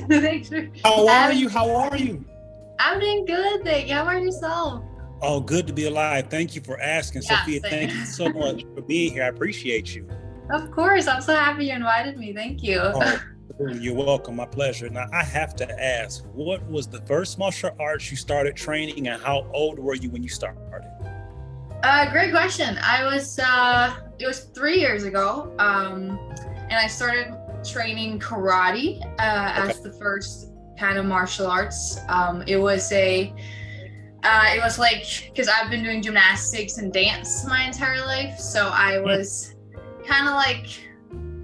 Thanks for How are having you? me. How are you? I'm doing good, thank you. How about yourself? Oh, good to be alive. Thank you for asking, Yeah, Sophia. same. Thank you so much for being here. I appreciate you. Of course, I'm so happy you invited me. Thank you. Oh, you're welcome. My pleasure. Now, I have to ask, what was the first martial arts you started training, and how old were you when you started? Great question. It was 3 years ago, and I started training karate Okay. as the first kind of martial arts. It was like, because I've been doing gymnastics and dance my entire life, so I was kind of like,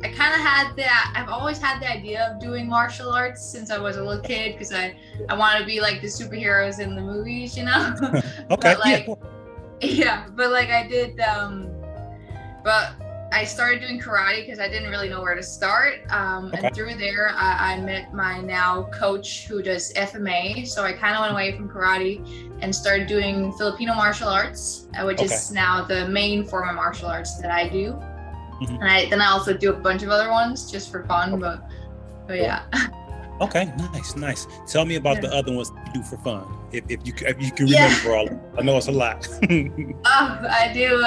I've always had the idea of doing martial arts since I was a little kid, because I want to be like the superheroes in the movies, you know? Okay. But like, yeah, but like but I started doing karate because I didn't really know where to start. Okay. And through there, I met my now coach who does FMA. So I kind of went away from karate and started doing Filipino martial arts, which is now the main form of martial arts that I do. Mhm. And then I also do a bunch of other ones just for fun, but yeah. Okay, nice. Tell me about the other ones you do for fun, if you can Yeah. remember all. I know it's a lot. I do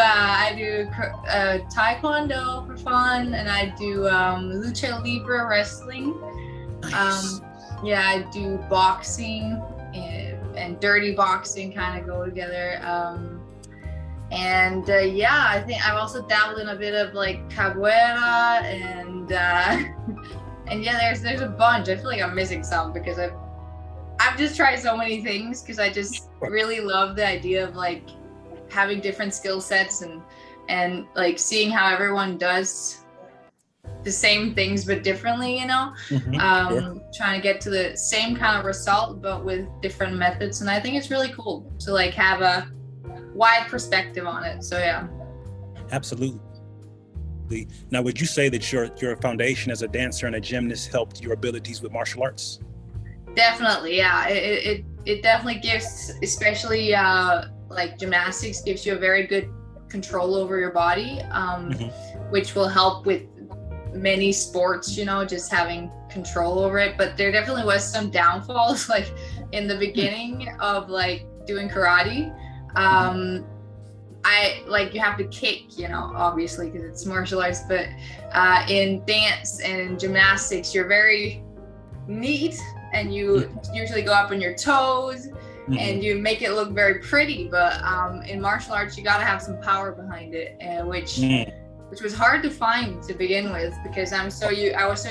taekwondo for fun, and I do lucha libre wrestling. Nice. Yeah, I do boxing, and dirty boxing kind of go together. Yeah, I think I've also dabbled in a bit of like capoeira and yeah, there's a bunch. I feel like I'm missing some because I've just tried so many things, because I just really love the idea of like having different skill sets and like seeing how everyone does the same things but differently, you know. Trying to get to the same kind of result but with different methods, and I think it's really cool to like have a wide perspective on it. So yeah. Absolutely. Now, would you say that your foundation as a dancer and a gymnast helped your abilities with martial arts? Definitely, yeah. It definitely gives, especially like gymnastics, gives you a very good control over your body, which will help with many sports, you know, just having control over it. But there definitely was some downfalls, like in the beginning of like doing karate. You have to kick, you know, obviously because it's martial arts, but in dance and in gymnastics, you're very neat and you usually go up on your toes and you make it look very pretty. But in martial arts, you got to have some power behind it, which was hard to find to begin with, because I was so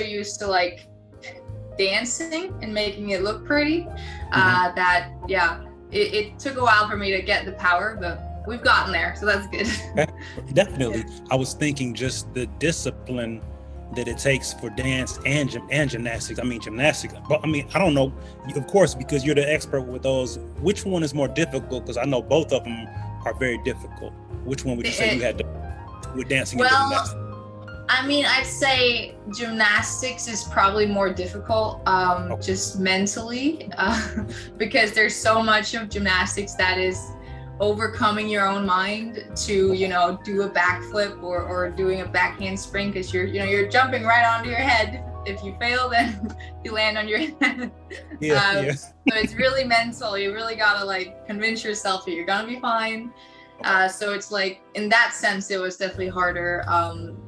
used to like dancing and making it look pretty that it took a while for me to get the power, but we've gotten there, so that's good. Definitely. I was thinking just the discipline that it takes for dance and gymnastics. I mean, gymnastics, but I mean, I don't know, of course, because you're the expert with those, which one is more difficult? Because I know both of them are very difficult. Which one would you say you had to, with dancing and gymnastics? I mean, I'd say gymnastics is probably more difficult, just mentally, because there's so much of gymnastics that is overcoming your own mind to, you know, do a backflip or doing a back handspring, because you're jumping right onto your head. If you fail, then you land on your head. So it's really mental. You really gotta like convince yourself that you're gonna be fine. So it's like, in that sense, it was definitely harder.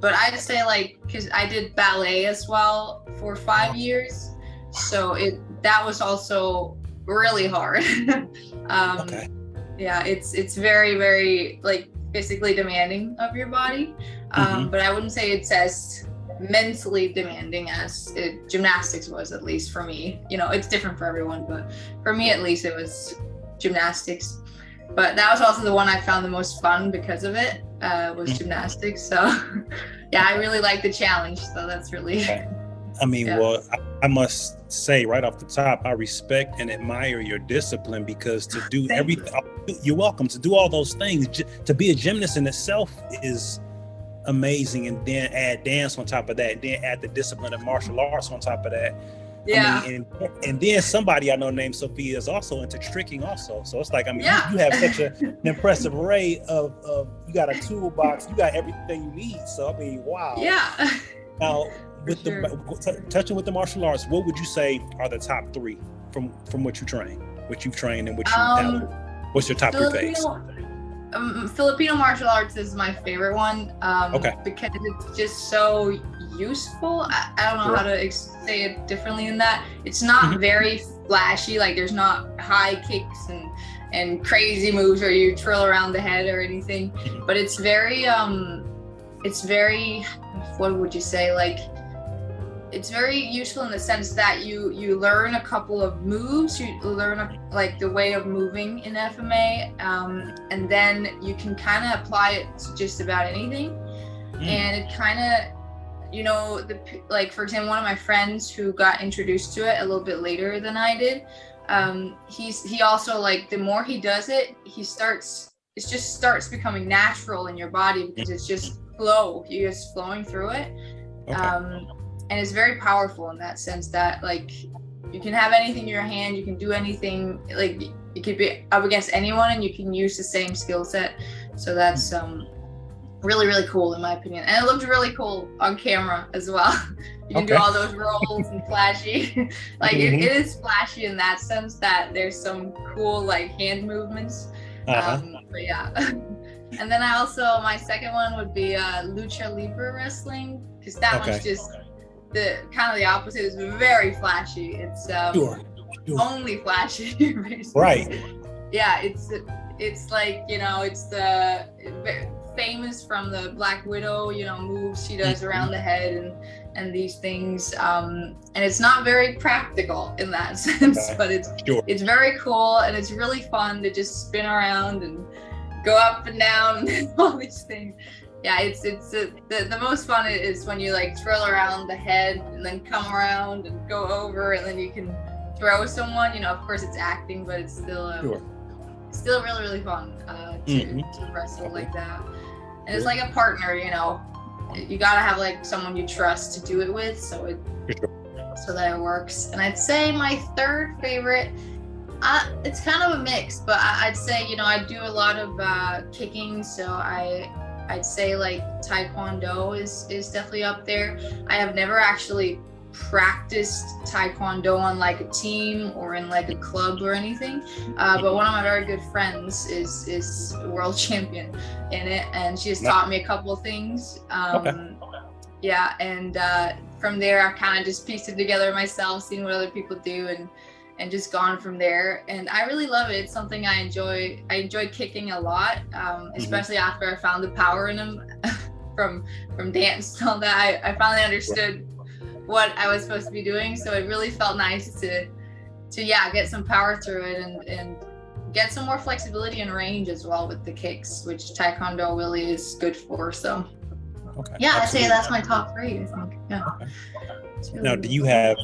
But I'd say like, because I did ballet as well for 5 years, so that was also really hard. Yeah, it's very, very like physically demanding of your body, but I wouldn't say it's as mentally demanding as gymnastics was, at least for me. You know, it's different for everyone, but for me at least it was gymnastics. But that was also the one I found the most fun because of it, was gymnastics. So yeah, I really like the challenge, so that's really I mean, well, I must say right off the top, I respect and admire your discipline, because to do everything, you're welcome, to do all those things, to be a gymnast in itself is amazing, and then add dance on top of that, and then add the discipline of martial arts on top of that. Yeah. I mean, and then somebody I know named Sophia is also into tricking also. So it's like, I mean, you have such an impressive array of you got a toolbox, you got everything you need. So I mean, wow. Yeah. Now, with touching with the martial arts, what would you say are the top three from what you've trained and what you what's your top three faves? Filipino martial arts is my favorite one. Because it's just so useful. I don't know how to say it differently in that. It's not very flashy, like there's not high kicks and crazy moves where you twirl around the head or anything, but it's very what would you say, like it's very useful in the sense that you learn a couple of moves, you learn like the way of moving in FMA, and then you can kind of apply it to just about anything. And it kind of, like for example, one of my friends who got introduced to it a little bit later than I did, he also, like, the more he does it, it just starts becoming natural in your body because it's just you're just flowing through it. And it's very powerful in that sense that, like, you can have anything in your hand, you can do anything, like you could be up against anyone and you can use the same skill set. So that's really, really cool in my opinion. And it looked really cool on camera as well. You can do all those rolls and flashy. Like it is flashy in that sense that there's some cool like hand movements. But yeah. And then my second one would be Lucha Libre wrestling, because that one's just the kind of the opposite. It's very flashy. It's only flashy, basically. Right. Yeah, it's like, it's the famous from the Black Widow, moves she does around the head and these things. And it's not very practical in that sense, but it's very cool and it's really fun to just spin around and go up and down and all these things. Yeah, it's the most fun is when you like twirl around the head and then come around and go over and then you can throw someone. Of course it's acting, but it's still still really, really fun to wrestle like that. And it's like a partner, you gotta have like someone you trust to do it with, so that it works. And I'd say my third favorite, it's kind of a mix, but I'd say, I do a lot of kicking, so I'd say like Taekwondo is definitely up there. I have never actually practiced Taekwondo on like a team or in like a club or anything, but one of my very good friends is a world champion in it, and she has taught me a couple of things. Yeah, and from there I've kind of just pieced it together myself, seen what other people do, and just gone from there. And I really love it. It's something I enjoy. I enjoy kicking a lot, especially after I found the power in them from dance and all that. I finally understood what I was supposed to be doing, so it really felt nice to get some power through it and get some more flexibility and range as well with the kicks, which Taekwondo really is good for. So I'd say that's my top three, I think. Really now, do you have,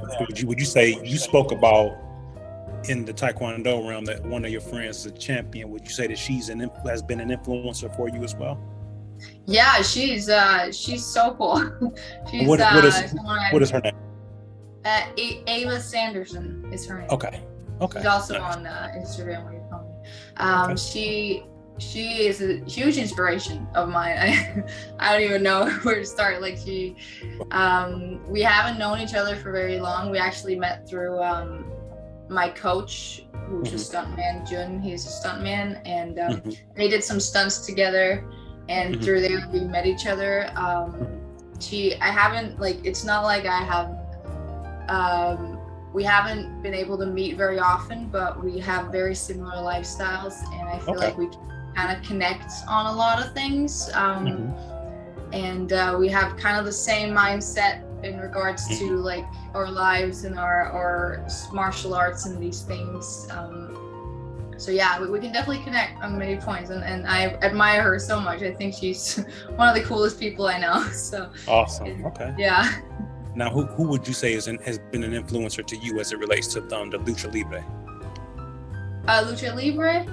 would you say, you spoke about in the Taekwondo realm that one of your friends is a champion? Would you say that has been an influencer for you as well? Yeah, she's so cool. She's what is her name? Ava Sanderson is her name. Okay. She's also on Instagram where you're following. She is a huge inspiration of mine. I don't even know where to start. Like we haven't known each other for very long. We actually met through my coach, who's a stuntman, Jun. He's a stuntman, and they did some stunts together. And through there we met each other. It's not like I have, we haven't been able to meet very often, but we have very similar lifestyles, and I feel like we kind of connect on a lot of things. And we have kind of the same mindset in regards to like our lives and our martial arts and these things. So yeah, we can definitely connect on many points, and I admire her so much. I think she's one of the coolest people I know. So awesome. Okay. Yeah. Now, who would you say has been an influencer to you as it relates to the Lucha Libre? Lucha Libre?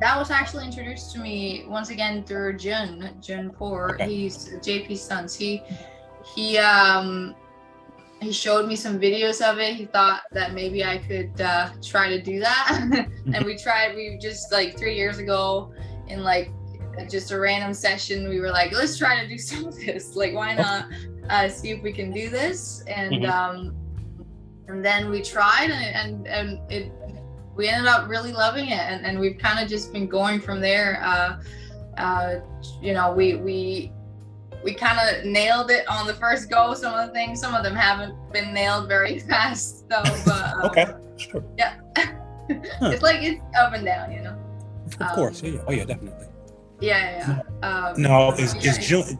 That was actually introduced to me once again through Jun Poor. He's JP Stunts. He showed me some videos of it. He thought that maybe I could try to do that. And we just like 3 years ago in like just a random session, we were like, let's try to do some of this. Like, why not? see if we can do this. And then we tried, and we ended up really loving it, and we've kind of just been going from there. You know, we kind of nailed it on the first go. Some of the things, some of them haven't been nailed very fast though, but okay, sure. Yeah. It's like it's up and down, you know. Of course, yeah. Oh yeah, definitely. Yeah. No, is June?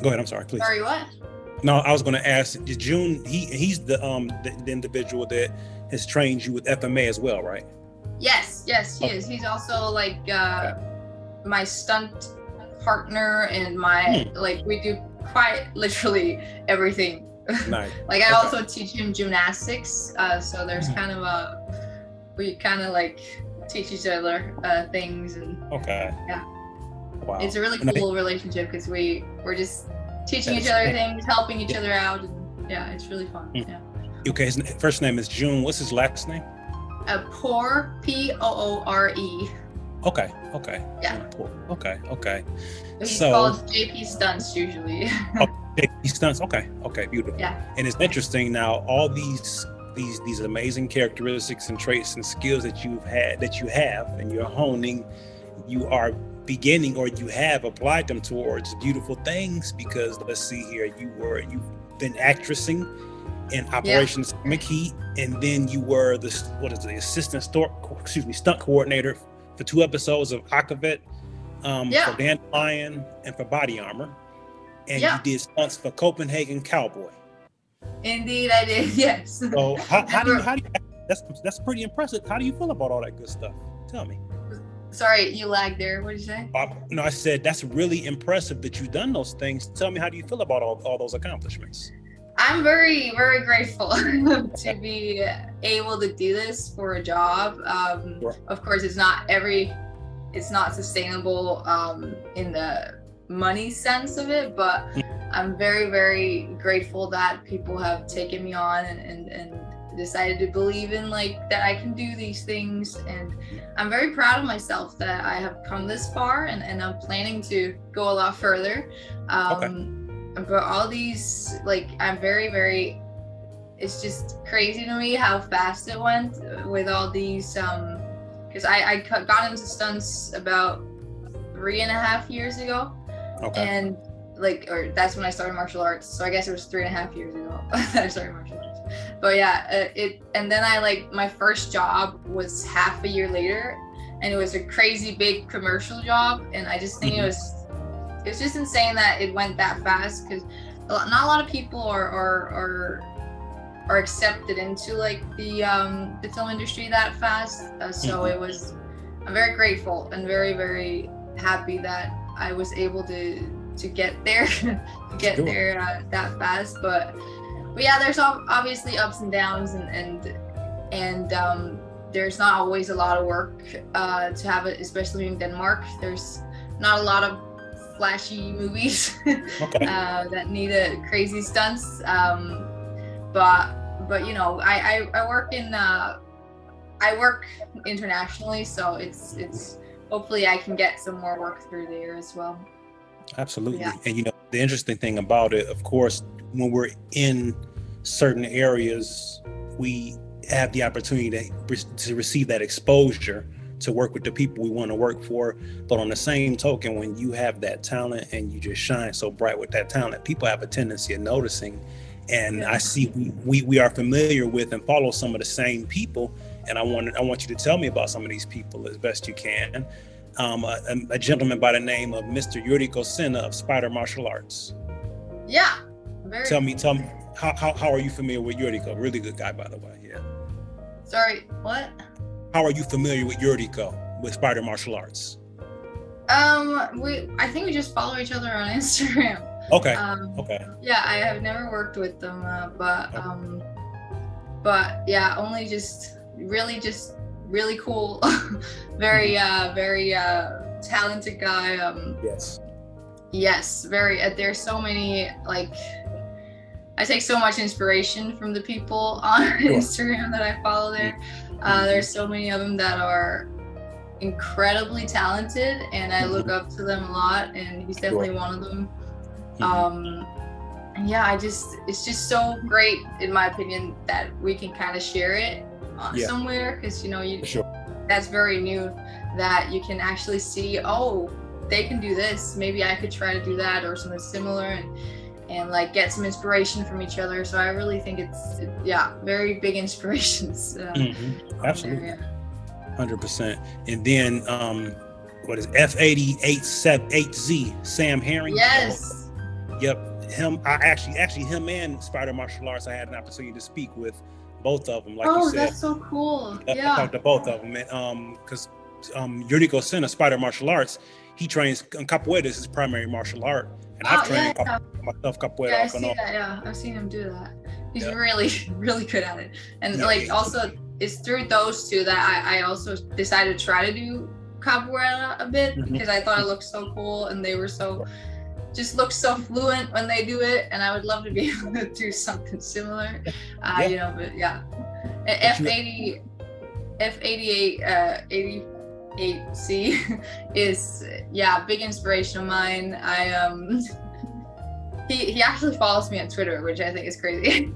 Go ahead. I'm sorry, please. Sorry, what? No, I was going to ask. Is June? He's the individual that has trained you with FMA as well, right? Yes, he is. He's also like my stunt partner, and my like we do quite literally everything. Nice. Like I also teach him gymnastics, so there's kind of we kind of like teach each other things, and yeah. Wow. It's a really cool relationship because we're just teaching each other things, helping each other out, and yeah, it's really fun. Yeah. Okay, his first name is June. What's his last name? Poore, Poore. Okay. Yeah. Okay. He's called JP Stunts usually. JP Stunts. Okay, beautiful. Yeah. And it's interesting now, all these amazing characteristics and traits and skills that you have, and you're honing, you are beginning, or you have applied them towards beautiful things, because let's see here, you've been actressing in Operation Stomach Heat, and then you were the assistant stunt coordinator for 2 episodes of Aquavet, for Dandelion and for Body Armor, and you did stunts for Copenhagen Cowboy. Indeed, I did. Yes. So how do you that's pretty impressive. How do you feel about all that good stuff? Tell me. Sorry, you lagged there. What did you say? No, I said that's really impressive that you've done those things. Tell me, how do you feel about all those accomplishments? I'm very, very grateful to be able to do this for a job. Sure. Of course, it's not sustainable in the money sense of it, but I'm very, very grateful that people have taken me on and decided to believe in like that I can do these things, and I'm very proud of myself that I have come this far, and I'm planning to go a lot further. But all these, like, I'm very, very, it's just crazy to me how fast it went with all these, because I got into stunts about 3.5 years ago. And that's when I started martial arts, so I guess it was 3.5 years ago that I started martial arts. But yeah, and then my first job was half a year later, and it was a crazy big commercial job, and I just think it was just insane that it went that fast, because not a lot of people are accepted into like the film industry that fast. So I'm very grateful and very, very happy that I was able to get there that fast. But yeah, there's obviously ups and downs, and there's not always a lot of work to have it, especially in Denmark. There's not a lot of flashy movies that need crazy stunts. But you know, I work internationally, so it's hopefully I can get some more work through there as well. Absolutely. Yeah. And you know, the interesting thing about it, of course, when we're in certain areas, we have the opportunity to receive that exposure to work with the people we want to work for. But on the same token, when you have that talent and you just shine so bright with that talent, people have a tendency of noticing. And I see we are familiar with and follow some of the same people. And I want you to tell me about some of these people as best you can. A gentleman by the name of Mr. Yuriko Senna of Spider Martial Arts. Yeah. Tell me, how are you familiar with Yuriko? Really good guy, by the way. Yeah. Sorry, what? How are you familiar with Yuriko with Spider Martial Arts? I think we just follow each other on Instagram. Okay. Yeah, I have never worked with them, but yeah, only just really cool, very talented guy. Yes, very. There's so many, like, I take so much inspiration from the people on Instagram that I follow there. There's so many of them that are incredibly talented, and I look up to them a lot, and he's definitely one of them. yeah, it's just so great in my opinion that we can kind of share it somewhere, because that's very new, that you can actually see, oh, they can do this, maybe I could try to do that or something similar, and like get some inspiration from each other. So I really think it's very big inspirations. Absolutely. There, 100%. And then what is F88Z Sam Herring? Yes. Yep. Him. I actually him and Spider Martial Arts, I had an opportunity to speak with both of them. Like you said. Oh, that's so cool. I talked to both of them, and because Yuriko Senna, Spider Martial Arts, he trains capoeira, is his primary martial art, and I've trained myself capoeira. I see that. Yeah, I've seen him do that. He's really, really good at it. And also, it's through those two that I also decided to try to do capoeira a bit, because I thought it looked so cool, and they were just look so fluent when they do it, and I would love to be able to do something similar. But F88C is big inspiration of mine. He actually follows me on Twitter, which I think is crazy.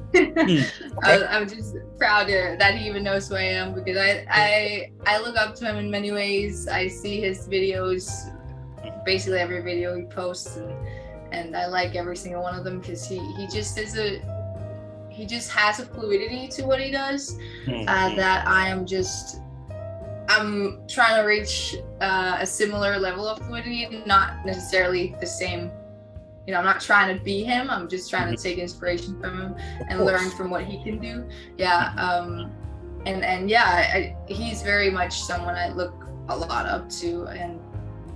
I'm just proud that he even knows who I am, because I look up to him in many ways. I see his videos, basically every video he posts, and I like every single one of them, because he just has a fluidity to what he does that I'm trying to reach a similar level of fluidity, not necessarily the same. I'm not trying to be him. I'm just trying to take inspiration from him and learn from what he can do. He's very much someone I look a lot up to and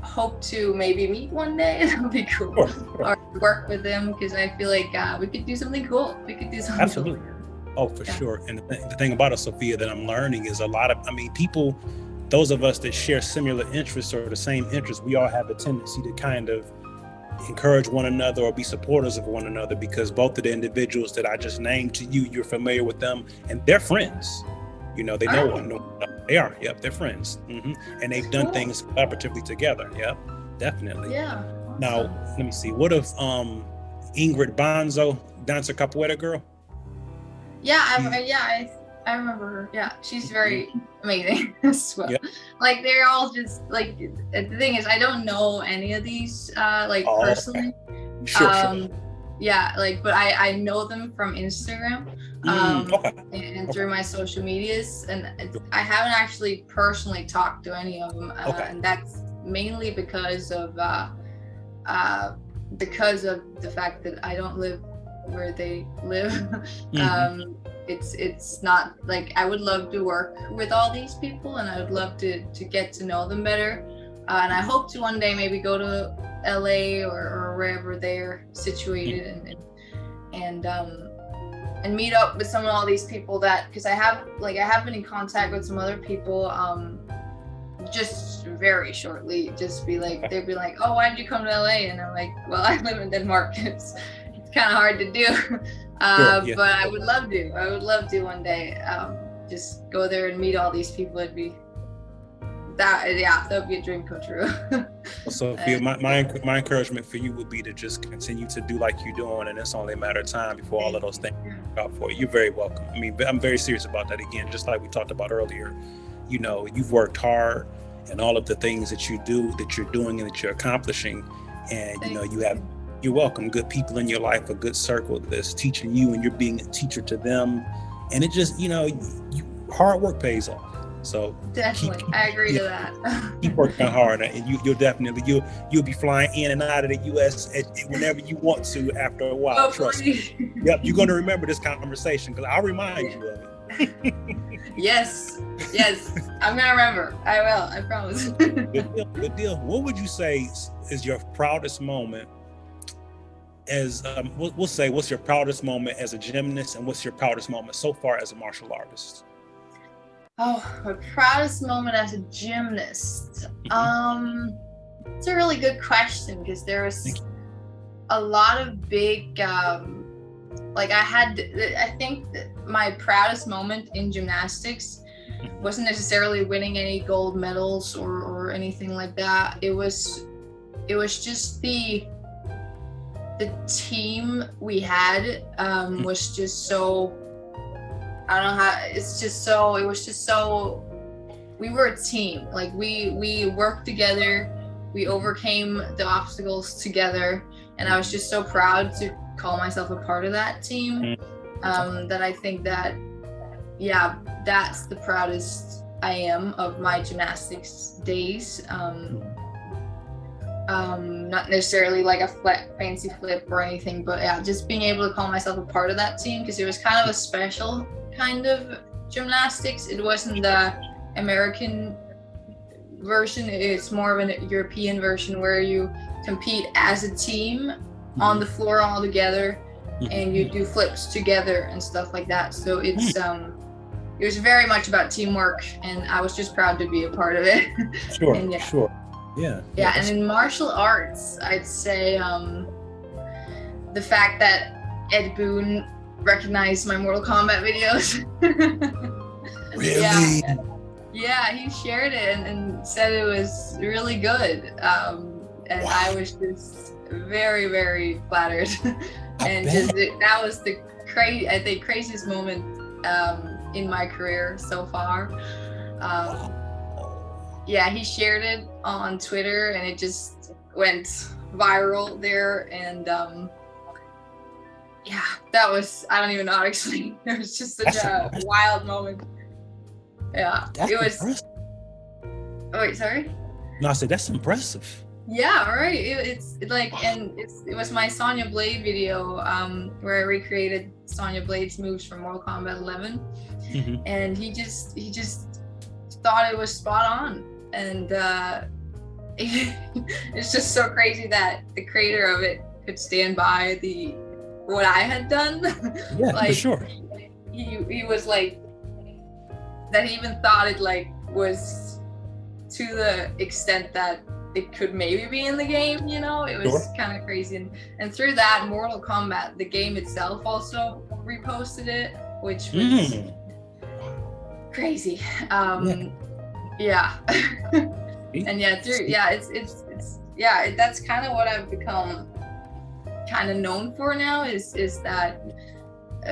hope to maybe meet one day. That would be cool. Or work with him, because I feel like we could do something cool. Absolutely. Cool. Oh, for sure. And the thing about it, Sophia, that I'm learning is people, those of us that share similar interests or the same interests, we all have a tendency to kind of encourage one another or be supporters of one another, because both of the individuals that I just named to you, you're familiar with them, and they're friends. They know one. They are. Yep, they're friends. And they've done things collaboratively together. Yep, definitely. Yeah. Now, let me see. What if Ingrid Bonzo, dancer capoeira girl? Yeah, I remember her. Yeah, she's very amazing as well. Yep. Like, they're all just like, the thing is, I don't know any of these personally. Okay. Sure. Yeah, but I know them from Instagram and through my social medias, and I haven't actually personally talked to any of them, and that's mainly because of the fact that I don't live where they live. It's not like, I would love to work with all these people, and I would love to get to know them better, and I hope to one day maybe go to LA or wherever they're situated, and meet up with some of all these people, that, because I have been in contact with some other people just very shortly, they'd be like, oh, why did you come to LA? And I'm like, well, I live in Denmark. It's kind of hard to do. But I would love to one day just go there and meet all these people. That would be a dream come true. So my encouragement for you would be to just continue to do like you're doing, and it's only a matter of time before all of those things work out for you. You're very welcome. I'm very serious about that. Again, just like we talked about earlier, you've worked hard, and all of the things that you're doing and that you're accomplishing, and you're welcome. Good people in your life, a good circle that's teaching you, and you're being a teacher to them. And it just, hard work pays off. So definitely, I agree to that. Keep working hard, and you'll definitely you'll be flying in and out of the U.S. whenever you want to. After a while, trust me. Yep, you're going to remember this conversation, because I'll remind you of it. Yes, I'm gonna remember. I will. I promise. Good deal. What would you say is your proudest moment? As we'll say, what's your proudest moment as a gymnast, and what's your proudest moment so far as a martial artist? Oh, my proudest moment as a gymnast. It's a really good question, because there was a lot of big, I think that my proudest moment in gymnastics wasn't necessarily winning any gold medals or anything like that. It was just the the team we had was just so, I don't know how, it's just so, it was just so, we were a team. Like we worked together, we overcame the obstacles together, and I was just so proud to call myself a part of that team. That I think that, yeah, that's the proudest I am of my gymnastics days. Not necessarily like a fancy flip or anything, but yeah, just being able to call myself a part of that team, because it was kind of a special kind of gymnastics. It wasn't the American version, it's more of a European version where you compete as a team on the floor all together, and you do flips together and stuff like that. So it's it was very much about teamwork, and I was just proud to be a part of it. Sure. And Sure. Yeah. And in martial arts, I'd say the fact that Ed Boon recognized my Mortal Kombat videos. Really? Yeah, he shared it and said it was really good. And I was just very, very flattered. And that was the craziest moment in my career so far. Yeah, he shared it on Twitter, and it just went viral there. And yeah, that was, I don't even know how to explain. It was just such a wild moment. Yeah, that's it was. Impressive. Oh wait, sorry. No, I said that's impressive. Yeah, right. It's like, and it was my Sonya Blade video where I recreated Sonya Blade's moves from Mortal Kombat 11, and he just thought it was spot on, and it's just so crazy that the creator of it could stand by what I had done. Yeah, like, for sure. He was like that. He even thought it like was to the extent that it could maybe be in the game, you know. It was kind of crazy, and through that, Mortal Kombat, the game itself, also reposted it, which was crazy. Yeah. And that's kind of what I've become kind of known for now, is that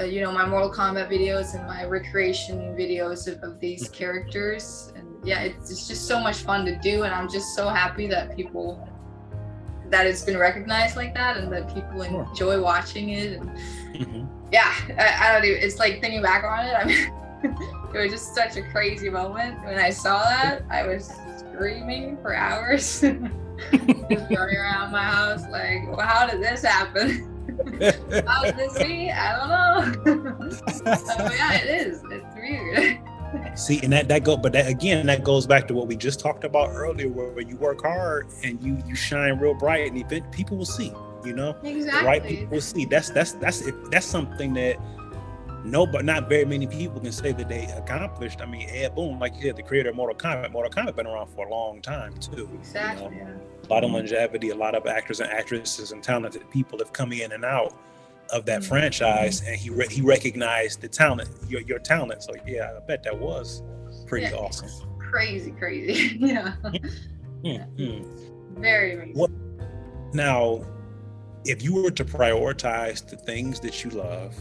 you know, my Mortal Kombat videos and my recreation videos of these characters. And yeah, it's just so much fun to do, and I'm just so happy that it's been recognized like that, and that people enjoy watching it. And yeah, I don't even, it's like thinking back on it, I mean, it was just such a crazy moment. When I saw that, I was screaming for hours. Just running around my house like, well, how did this happen? How did this be? I don't know. So yeah, it is. It's weird. See, and that goes back to what we just talked about earlier, where you work hard and you shine real bright, and people will see, you know. Exactly. The right people will see. That's something that not very many people can say that they accomplished. I mean, Ed Boon, like you said, the creator of Mortal Kombat been around for a long time too. Exactly. You know? A lot of longevity, a lot of actors and actresses and talented people have come in and out of that franchise, and he recognized the talent, your talent. So yeah, I bet that was pretty awesome. Crazy. Yeah. Very amazing. Now, if you were to prioritize the things that you love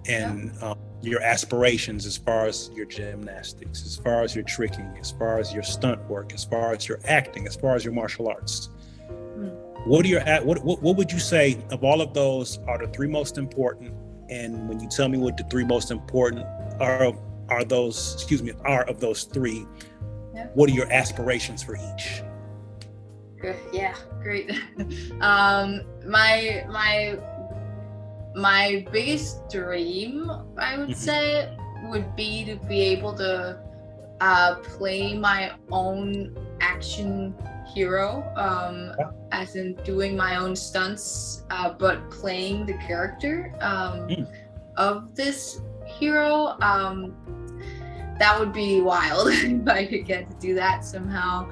and your aspirations, as far as your gymnastics, as far as your tricking, as far as your stunt work, as far as your acting, as far as your martial arts, what would you say of all of those are the three most important? And when you tell me what the three most important are of those three, what are your aspirations for each? Good. Yeah, great. My biggest dream, I would say, would be to be able to play my own action hero, as in doing my own stunts, but playing the character of this hero. That would be wild if I could get to do that somehow.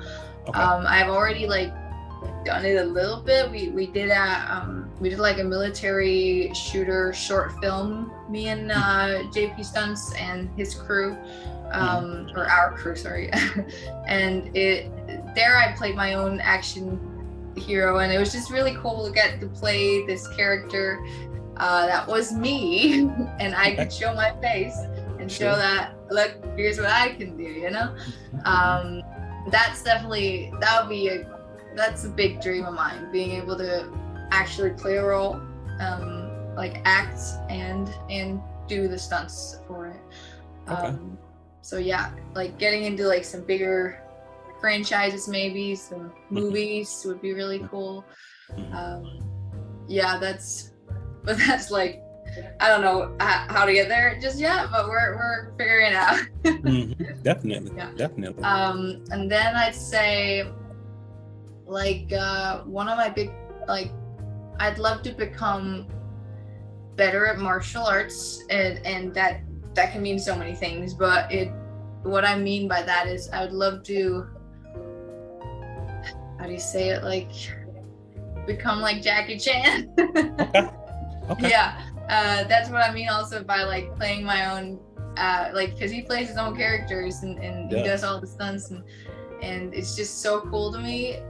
I've already done it a little bit. We did like a military shooter short film, me and JP Stunts and his crew, or our crew, sorry. And there I played my own action hero, and it was just really cool to get to play this character that was me, and I could show my face and show that, look, here's what I can do, you know. That's definitely, that's a big dream of mine, being able to actually play a role, like act and do the stunts for it. So yeah, like getting into like some bigger franchises, maybe some movies would be really cool. Yeah, that's like, I don't know how to get there just yet, but we're figuring it out. Definitely. And then I'd say, like, one of my big, like, I'd love to become better at martial arts, and that can mean so many things, but what I mean by that is I would love to, how do you say it, like, become like Jackie Chan. Okay. Yeah, that's what I mean also by like playing my own, like, because he plays his own characters and he does all the stunts, and it's just so cool to me.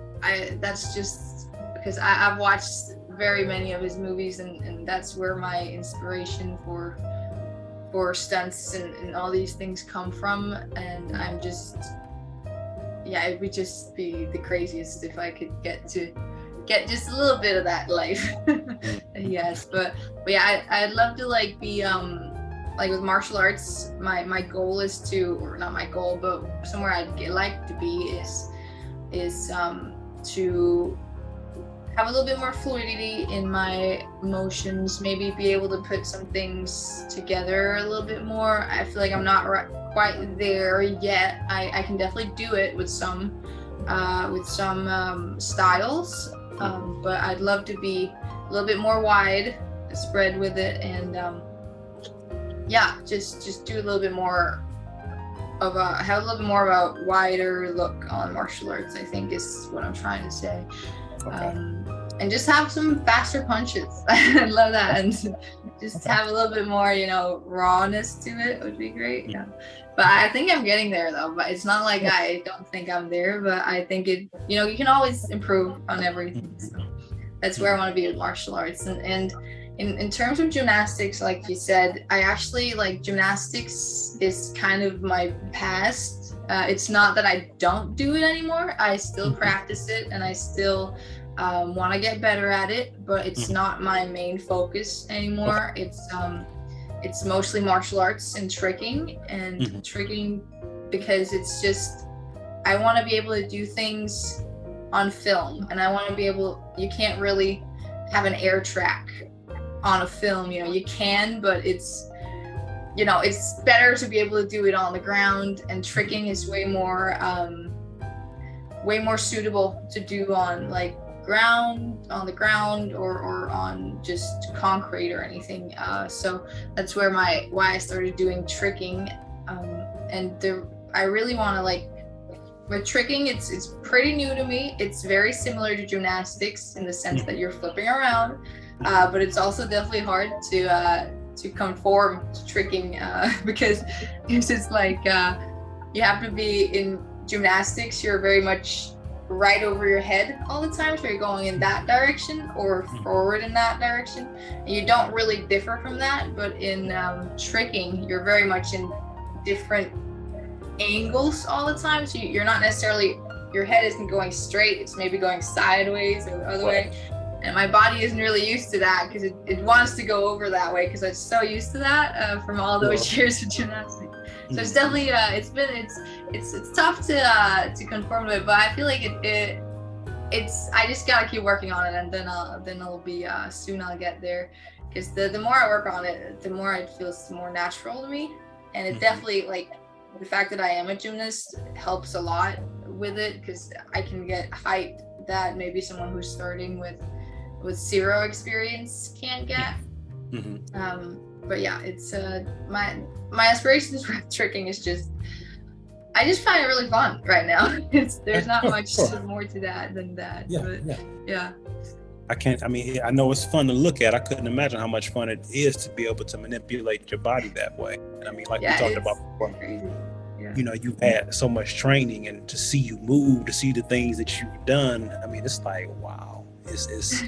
That's just because I've watched very many of his movies, and that's where my inspiration for stunts and all these things come from. And I'm just, yeah, it would just be the craziest if I could get just a little bit of that life. Yes, but yeah, I'd love to like be like with martial arts, my goal is to, or not my goal, but somewhere I'd like to be is to have a little bit more fluidity in my motions, maybe be able to put some things together a little bit more. I feel like I'm not quite there yet. I can definitely do it with some styles, but I'd love to be a little bit more wide spread with it, and yeah, just do a little bit more of have a little bit more of a wider look on martial arts, I think is what I'm trying to say. And just have some faster punches. I love that, and just have a little bit more, you know, rawness to it would be great. Yeah, but I think I'm getting there though. But it's not like I don't think I'm there, but I think it, you know, you can always improve on everything. So that's where I want to be with martial arts. And in terms of gymnastics, like you said, I actually like gymnastics is kind of my past. It's not that I don't do it anymore. I still practice it, and I still want to get better at it, but it's not my main focus anymore. It's mostly martial arts and tricking, and tricking because it's just, I want to be able to do things on film, and I want to be able, you can't really have an air track on a film, you know, you can, but it's, you know, it's better to be able to do it on the ground, and tricking is way more suitable to do on like on the ground or on just concrete or anything. So that's where why I started doing tricking, and I really want to, like, with tricking, it's pretty new to me. It's very similar to gymnastics in the sense that you're flipping around, but it's also definitely hard to conform to tricking, because it's just like you have to be, in gymnastics you're very much right over your head all the time, so you're going in that direction or forward in that direction, and you don't really differ from that. But in tricking, you're very much in different angles all the time, so you're not necessarily, your head isn't going straight, it's maybe going sideways or the other way, and my body isn't really used to that because it wants to go over that way because I'm so used to that from all those years of gymnastics. So it's definitely it's tough to conform to it, but I feel like it's I just gotta keep working on it, and then it'll be soon I'll get there, because the more I work on it, the more it feels more natural to me. And it definitely, like, the fact that I am a gymnast helps a lot with it, because I can get height that maybe someone who's starting with zero experience can't get. But yeah, it's my aspirations for tricking is just, I just find it really fun right now. There's not much more to that than that. Yeah. I know it's fun to look at. I couldn't imagine how much fun it is to be able to manipulate your body that way. And I mean, like we talked about before. Crazy. Yeah. you know, you've had so much training, and to see you move, to see the things that you've done, I mean, it's like, wow, it's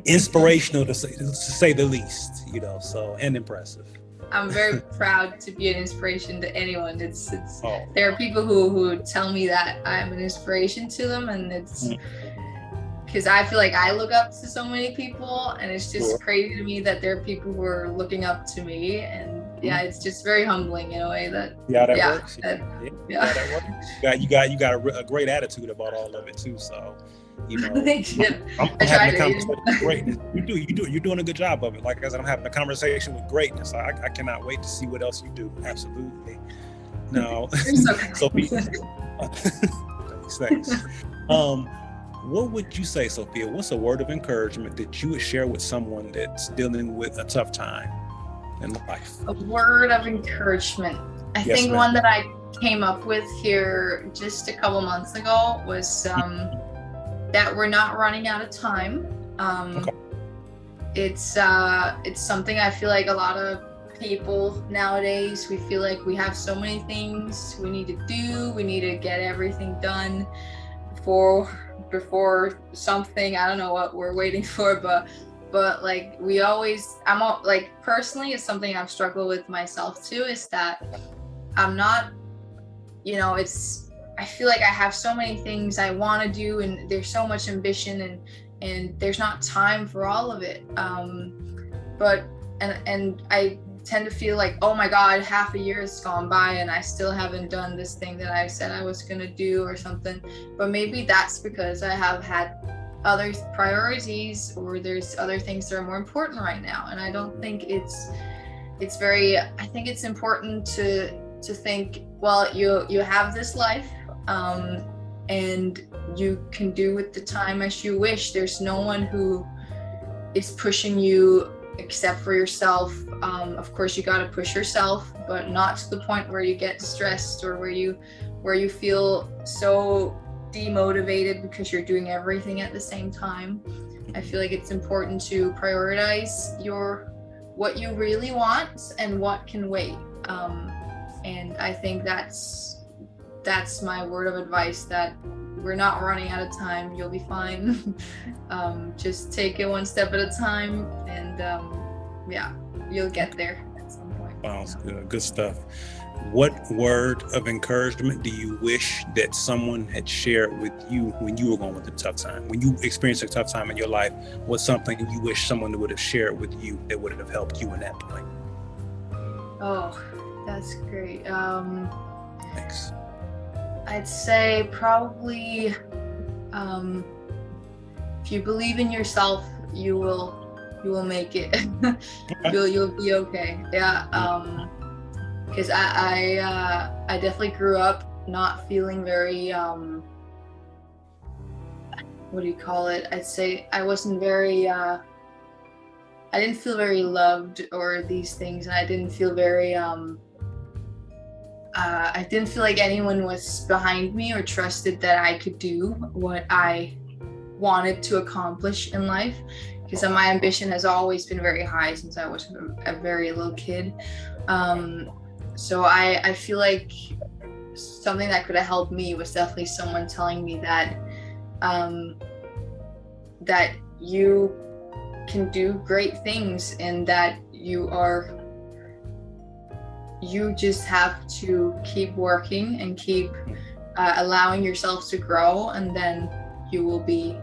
inspirational to say the least, you know, so, and impressive. I'm very proud to be an inspiration to anyone. There are people who tell me that I'm an inspiration to them, and it's because I feel like I look up to so many people, and it's just crazy to me that there are people who are looking up to me, and it's just very humbling in a way that works. That works. You got a great attitude about all of it too, so you know, I'm having a conversation with greatness. You're doing a good job of it. Like I said, I'm having a conversation with greatness. I cannot wait to see what else you do. Absolutely. No. Sophia. Thanks. What would you say, Sophia? What's a word of encouragement that you would share with someone that's dealing with a tough time in life? A word of encouragement. I think one that I came up with here just a couple months ago was that we're not running out of time. It's something I feel like a lot of people nowadays, we feel like we have so many things we need to do. We need to get everything done before something, I don't know what we're waiting for, but like personally, it's something I've struggled with myself too, is that I'm not, you know, I feel like I have so many things I want to do, and there's so much ambition, and there's not time for all of it. But I tend to feel like, oh my God, half a year has gone by and I still haven't done this thing that I said I was gonna do or something. But maybe that's because I have had other priorities, or there's other things that are more important right now. And I don't think I think it's important to think, well, you have this life, and you can do with the time as you wish. There's no one who is pushing you except for yourself. Of course, you got to push yourself, but not to the point where you get stressed or where you feel so demotivated because you're doing everything at the same time. I feel like it's important to prioritize what you really want and what can wait. And I think that's my word of advice, that we're not running out of time. You'll be fine. Just take it one step at a time, and you'll get there at some point. Sounds good. Good stuff. What word of encouragement do you wish that someone had shared with you when you were going with a tough time? When you experienced a tough time in your life, what's something you wish someone would have shared with you that would have helped you in that point? Oh, that's great. Thanks. I'd say probably, if you believe in yourself, you will make it. You'll be okay. Yeah. Because I definitely grew up not feeling very, what do you call it? I'd say I wasn't very, I didn't feel very loved or these things, and I didn't feel very, I didn't feel like anyone was behind me or trusted that I could do what I wanted to accomplish in life, because my ambition has always been very high since I was a very little kid. So I feel like something that could have helped me was definitely someone telling me that that you can do great things, and that you just have to keep working and keep allowing yourself to grow, and then you'll be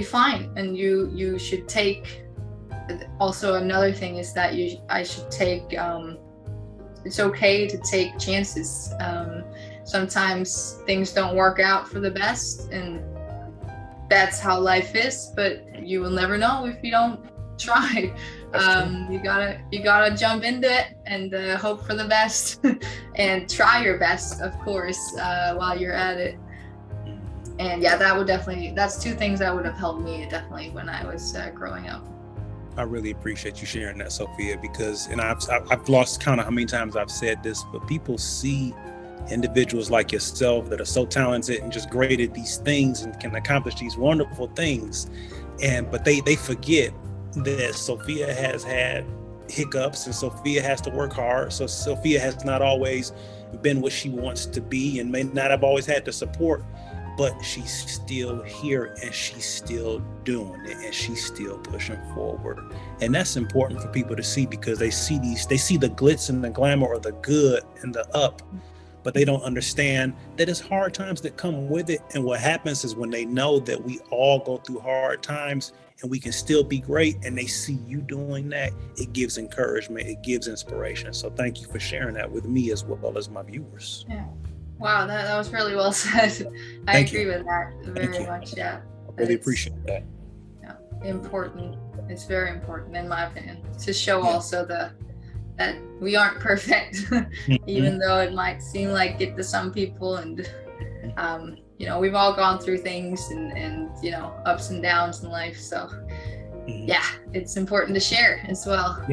fine. And you should take, also another thing is that I should take, it's okay to take chances. Sometimes things don't work out for the best, and that's how life is, but you will never know if you don't try. You gotta jump into it and hope for the best and try your best, of course, while you're at it. And yeah, that's two things that would have helped me definitely when I was growing up. I really appreciate you sharing that, Sophia, because, and I've lost count of how many times I've said this, but people see individuals like yourself that are so talented and just great at these things and can accomplish these wonderful things, but they forget that Sophia has had hiccups, and Sofia has to work hard. So Sofia has not always been what she wants to be, and may not have always had the support, but she's still here, and she's still doing it, and she's still pushing forward. And that's important for people to see, because they see the glitz and the glamour, or the good and the up, but they don't understand that it's hard times that come with it. And what happens is, when they know that we all go through hard times and we can still be great, and they see you doing that, it gives encouragement, it gives inspiration. So thank you for sharing that with me as well as my viewers. Yeah. Wow, that was really well said. I agree with that very much. Yeah. I really appreciate that. Yeah, important. It's very important, in my opinion, to show also that we aren't perfect, even though it might seem like it to some people. And we've all gone through things and ups and downs in life. So yeah, it's important to share as well.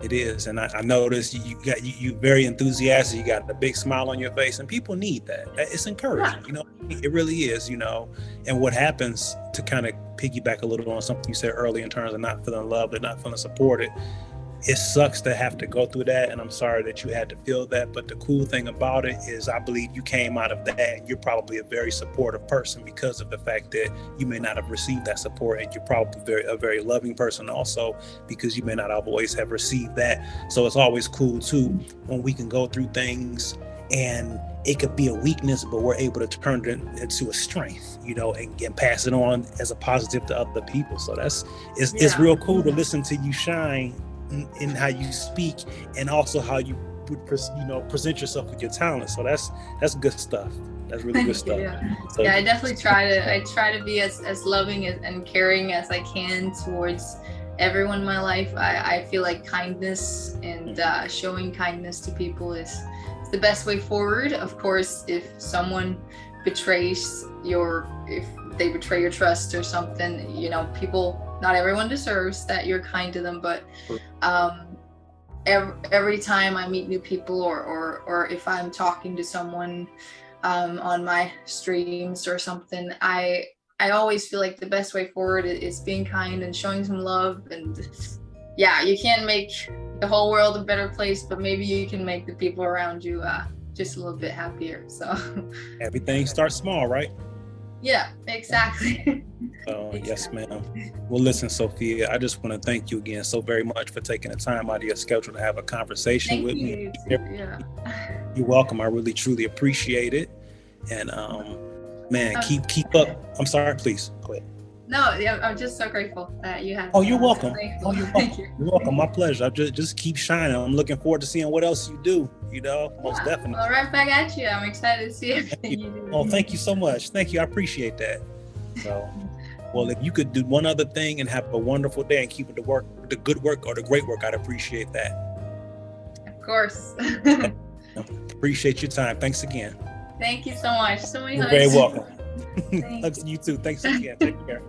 It is. And I noticed you very enthusiastic. You got a big smile on your face, and people need that. It's encouraging, it really is, and what happens, to kind of piggyback a little on something you said earlier in terms of not feeling loved and not feeling supported. It sucks to have to go through that, and I'm sorry that you had to feel that. But the cool thing about it is, I believe you came out of that, and you're probably a very supportive person, because of the fact that you may not have received that support, and you're probably a very loving person also, because you may not always have received that. So it's always cool too when we can go through things, and it could be a weakness, but we're able to turn it into a strength, and pass it on as a positive to other people. So it's real cool to listen to you shine in how you speak, and also how you would present yourself with your talent. So that's good stuff. That's really good stuff. So, I definitely try to be as loving and caring as I can towards everyone in my life. I feel like kindness and showing kindness to people is the best way forward. Of course, if someone if they betray your trust or something, people, not everyone deserves that you're kind to them, but every time I meet new people, or if I'm talking to someone on my streams or something, I always feel like the best way forward is being kind and showing some love. And you can't make the whole world a better place, but maybe you can make the people around you just a little bit happier. So everything starts small, right? Yeah, exactly. Yes, ma'am. Well, listen, Sofia, I just want to thank you again so very much for taking the time out of your schedule to have a conversation with me. Yeah. You're welcome. I really, truly appreciate it. And keep up. I'm sorry, please go ahead. No, I'm just so grateful that you have. Oh, you're welcome. Thank you. You're welcome. My pleasure. Just keep shining. I'm looking forward to seeing what else you do. Most definitely. Well, right back at you. I'm excited to see everything you do. Oh, thank you so much. Thank you. I appreciate that. So, well, if you could do one other thing and have a wonderful day and keep the good work or the great work, I'd appreciate that. Of course. Appreciate your time. Thanks again. Thank you so much. So many hugs. You're very welcome. Hugs to you too. Thanks again. Take care.